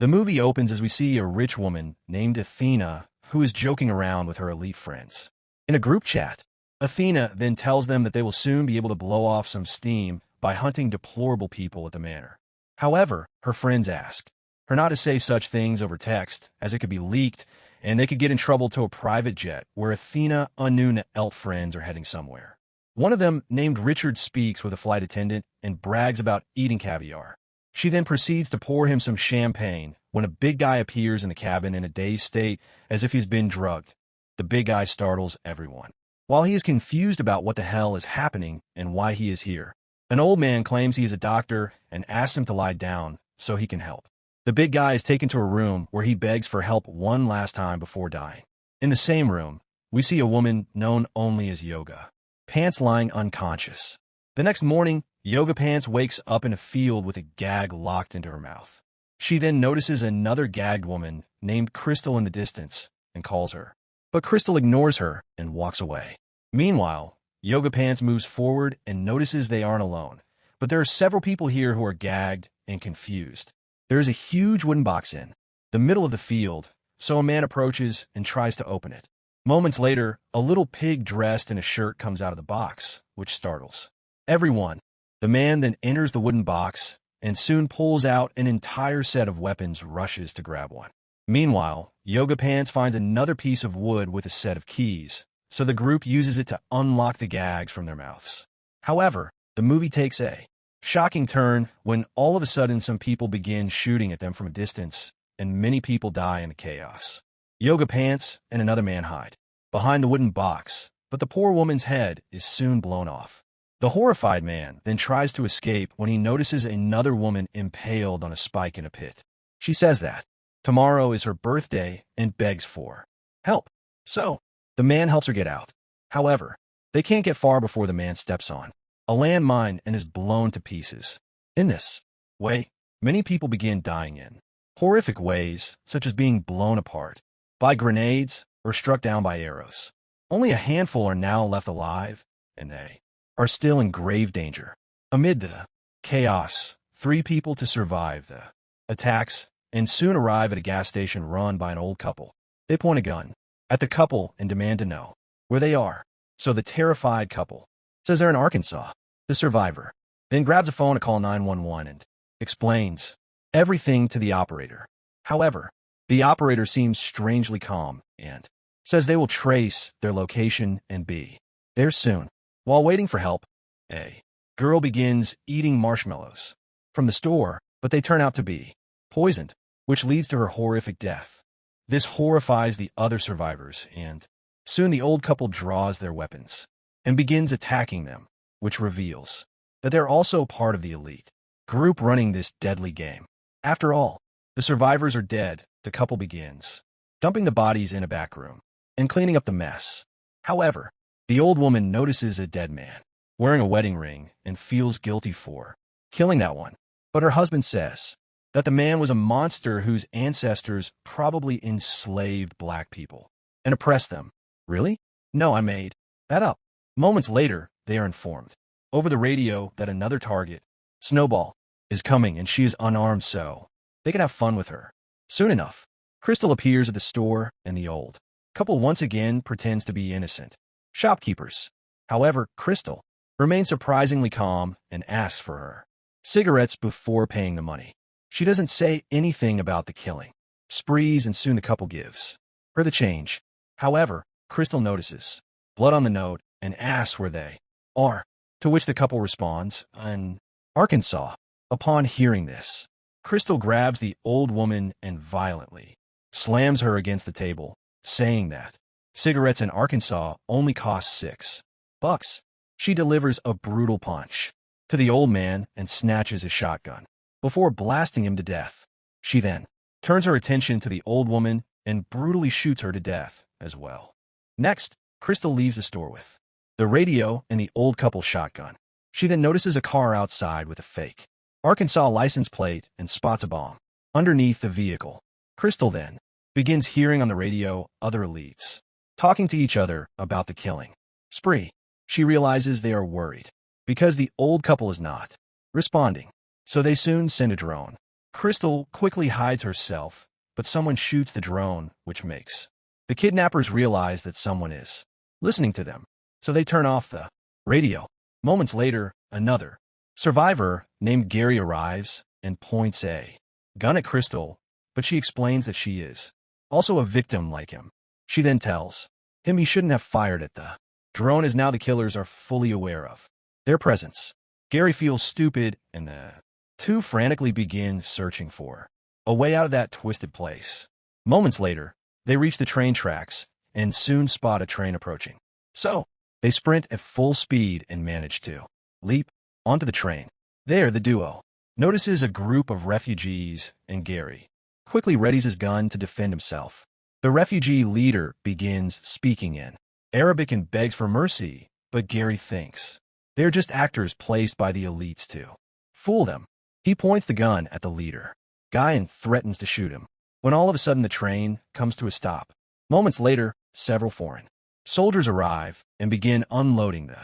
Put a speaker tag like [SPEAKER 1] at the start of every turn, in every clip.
[SPEAKER 1] The movie opens as we see a rich woman named Athena who is joking around with her elite friends. In a group chat, Athena then tells them that they will soon be able to blow off some steam by hunting deplorable people at the manor. However, her friends ask her not to say such things over text, as it could be leaked, and they could get in trouble to a private jet where Athena unknown elf friends are heading somewhere. One of them, named Richard, speaks with a flight attendant and brags about eating caviar. She then proceeds to pour him some champagne when a big guy appears in the cabin in a dazed state as if he's been drugged. The big guy startles everyone. While he is confused about what the hell is happening and why he is here, an old man claims he is a doctor and asks him to lie down so he can help. The big guy is taken to a room where he begs for help one last time before dying. In the same room, we see a woman known only as Yoga Pants lying unconscious. The next morning, Yoga Pants wakes up in a field with a gag locked into her mouth. She then notices another gagged woman named Crystal in the distance and calls her. But Crystal ignores her and walks away. Meanwhile, Yoga Pants moves forward and notices they aren't alone. But there are several people here who are gagged and confused. There is a huge wooden box in the middle of the field, so a man approaches and tries to open it. Moments later, a little pig dressed in a shirt comes out of the box, which startles everyone. The man then enters the wooden box and soon pulls out an entire set of weapons, rushes to grab one. Meanwhile, Yoga Pants finds another piece of wood with a set of keys, so the group uses it to unlock the gags from their mouths. However, the movie takes a shocking turn when all of a sudden some people begin shooting at them from a distance, and many people die in the chaos. Yoga Pants and another man hide behind the wooden box, but the poor woman's head is soon blown off. The horrified man then tries to escape when he notices another woman impaled on a spike in a pit. She says that tomorrow is her birthday and begs for help. So, the man helps her get out. However, they can't get far before the man steps on a landmine and is blown to pieces. In this way, many people begin dying in horrific ways, such as being blown apart by grenades or struck down by arrows. Only a handful are now left alive, and they are still in grave danger. Amid the chaos, 3 people to survive the attacks and soon arrive at a gas station run by an old couple. They point a gun at the couple and demand to know where they are. So the terrified couple says they're in Arkansas. The survivor then grabs a phone to call 911 and explains everything to the operator. However, the operator seems strangely calm and says they will trace their location and be there soon. While waiting for help, a girl begins eating marshmallows from the store, but they turn out to be poisoned, which leads to her horrific death. This horrifies the other survivors, and soon the old couple draws their weapons and begins attacking them, which reveals that they're also part of the elite group running this deadly game. After all, the survivors are dead. The couple begins dumping the bodies in a back room and cleaning up the mess. However, the old woman notices a dead man wearing a wedding ring and feels guilty for killing that one. But her husband says that the man was a monster whose ancestors probably enslaved black people and oppressed them. Really? No, I made that up. Moments later, they are informed over the radio that another target, Snowball, is coming and she is unarmed so they can have fun with her. Soon enough, Crystal appears at the store and the old couple once again pretends to be innocent shopkeepers. However, Crystal remains surprisingly calm and asks for her cigarettes before paying the money. She doesn't say anything about the killing sprees and soon the couple gives her the change. However, Crystal notices blood on the note and asks where they are, to which the couple responds, in Arkansas. Upon hearing this, Crystal grabs the old woman and violently slams her against the table, saying that cigarettes in Arkansas only cost $6. She delivers a brutal punch to the old man and snatches his shotgun before blasting him to death. She then turns her attention to the old woman and brutally shoots her to death as well. Next, Crystal leaves the store with the radio and the old couple's shotgun. She then notices a car outside with a fake Arkansas license plate and spots a bomb underneath the vehicle. Crystal then begins hearing on the radio other elites talking to each other about the killing spree. She realizes they are worried because the old couple is not responding, so they soon send a drone Crystal quickly hides herself, but someone shoots the drone, which makes the kidnappers realize that someone is listening to them, so they turn off the radio. Moments later, another survivor named Gary arrives and points a gun at Crystal, but she explains that she is also a victim like him. She then tells him he shouldn't have fired at the drone, as now the killers are fully aware of their presence. Gary feels stupid, and the two frantically begin searching for a way out of that twisted place. Moments later, they reach the train tracks and soon spot a train approaching. So, they sprint at full speed and manage to leap onto the train. There, the duo notices a group of refugees, and Gary quickly readies his gun to defend himself. The refugee leader begins speaking in Arabic and begs for mercy, but Gary thinks they're just actors placed by the elites to fool them. He points the gun at the leader guy and threatens to shoot him, when all of a sudden the train comes to a stop. Moments later, several foreign soldiers arrive and begin unloading the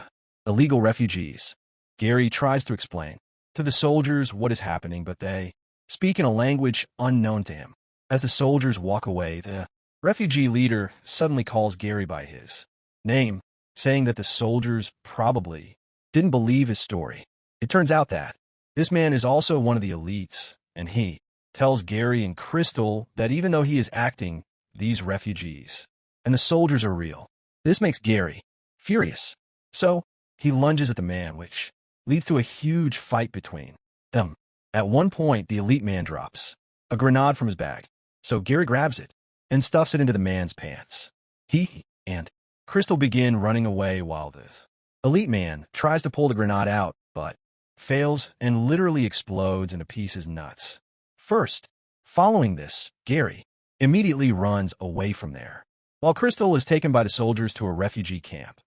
[SPEAKER 1] illegal refugees. Gary tries to explain to the soldiers what is happening, but they speak in a language unknown to him. As the soldiers walk away, the refugee leader suddenly calls Gary by his name, saying that the soldiers probably didn't believe his story. It turns out that this man is also one of the elites, and he tells Gary and Crystal that even though he is acting, these refugees and the soldiers are real. This makes Gary furious. So, he lunges at the man, which leads to a huge fight between them. At one point, the elite man drops a grenade from his bag, so Gary grabs it and stuffs it into the man's pants. He and Crystal begin running away while the elite man tries to pull the grenade out, but fails and literally explodes into pieces nuts. First, following this, Gary immediately runs away from there, while Crystal is taken by the soldiers to a refugee camp.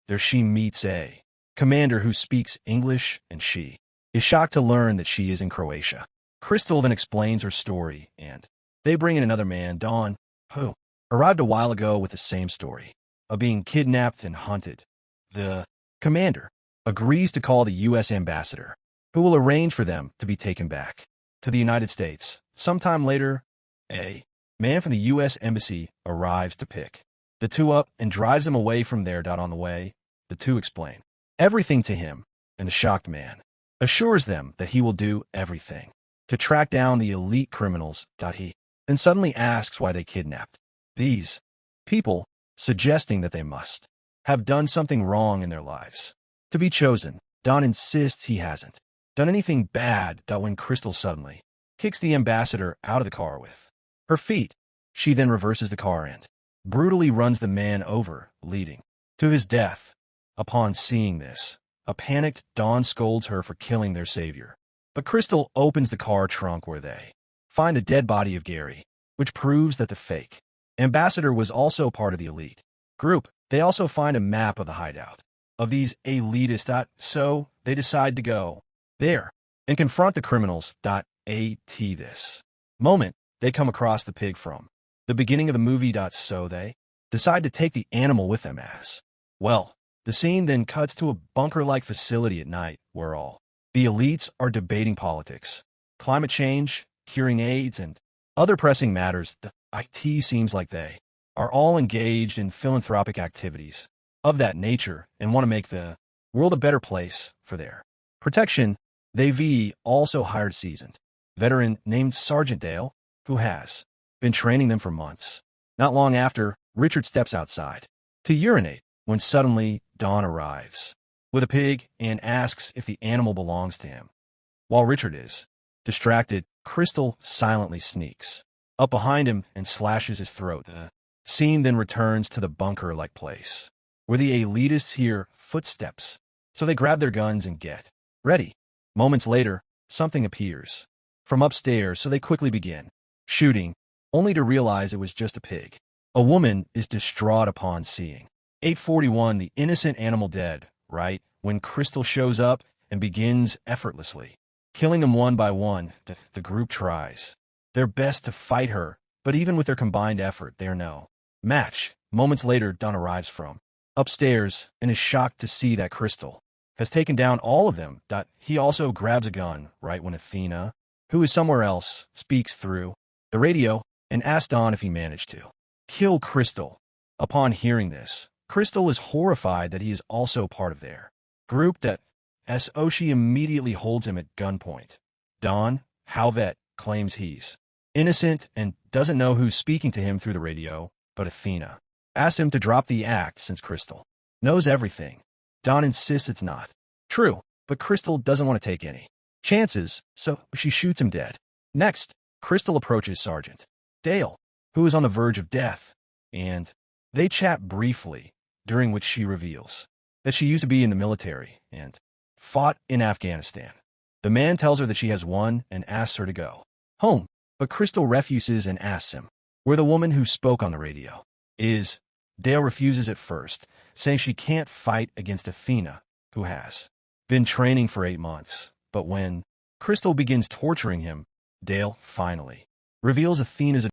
[SPEAKER 1] There she meets a commander who speaks English, and she is shocked to learn that she is in Croatia. Crystal then explains her story, and they bring in another man, Don, who arrived a while ago with the same story of being kidnapped and hunted. The commander agrees to call the U.S. ambassador, who will arrange for them to be taken back to the United States. Sometime later, a man from the U.S. Embassy arrives to pick the two up and drives them away from there. On the way, the two explain everything to him, and the shocked man assures them that he will do everything to track down the elite criminals. He then suddenly asks why they kidnapped these people, suggesting that they must have done something wrong in their lives to be chosen. Don insists he hasn't done anything bad. When Crystal suddenly kicks the ambassador out of the car with her feet, she then reverses the car and brutally runs the man over, leading to his death. Upon seeing this, a panicked Don scolds her for killing their savior. But Crystal opens the car trunk where they find the dead body of Gary, which proves that the fake ambassador was also part of the elite group. They also find a map of the hideout of these elitists. So they decide to go there and confront the criminals. At this moment, they come across the pig from the beginning of the movie. So they decide to take the animal with them as well. The scene then cuts to a bunker-like facility at night where all the elites are debating politics, climate change, curing AIDS, and other pressing matters. The IT seems like they are all engaged in philanthropic activities of that nature and want to make the world a better place for their protection. They also hired seasoned veteran named Sergeant Dale, who has been training them for months. Not long after, Richard steps outside to urinate when suddenly Don arrives with a pig and asks if the animal belongs to him. While Richard is distracted, Crystal silently sneaks up behind him and slashes his throat. The scene then returns to the bunker-like place where the elitists hear footsteps, so they grab their guns and get ready. Moments later, something appears from upstairs, so they quickly begin shooting, only to realize it was just a pig. A woman is distraught upon seeing 841, the innocent animal, dead, right when Crystal shows up and begins effortlessly killing them one by one. The group tries their best to fight her, but even with their combined effort, they are no match. Moments later, Don arrives from upstairs and is shocked to see that Crystal has taken down all of them. He also grabs a gun right when Athena who is somewhere else, speaks through the radio and asks Don if he managed to kill Crystal. Upon hearing this, Crystal is horrified that he is also part of their group that so she immediately holds him at gunpoint. Don, Halvet, claims he's innocent and doesn't know who's speaking to him through the radio, but Athena asks him to drop the act since Crystal knows everything. Don insists it's not true, but Crystal doesn't want to take any chances, so she shoots him dead. Next, Crystal approaches Sergeant Dale, who is on the verge of death, and they chat briefly, during which she reveals that she used to be in the military and fought in Afghanistan. The man tells her that she has won and asks her to go home, but Crystal refuses and asks him where the woman who spoke on the radio is. Dale refuses at first, saying she can't fight against Athena, who has been training for 8 months. But when Crystal begins torturing him, Dale finally reveals Athena's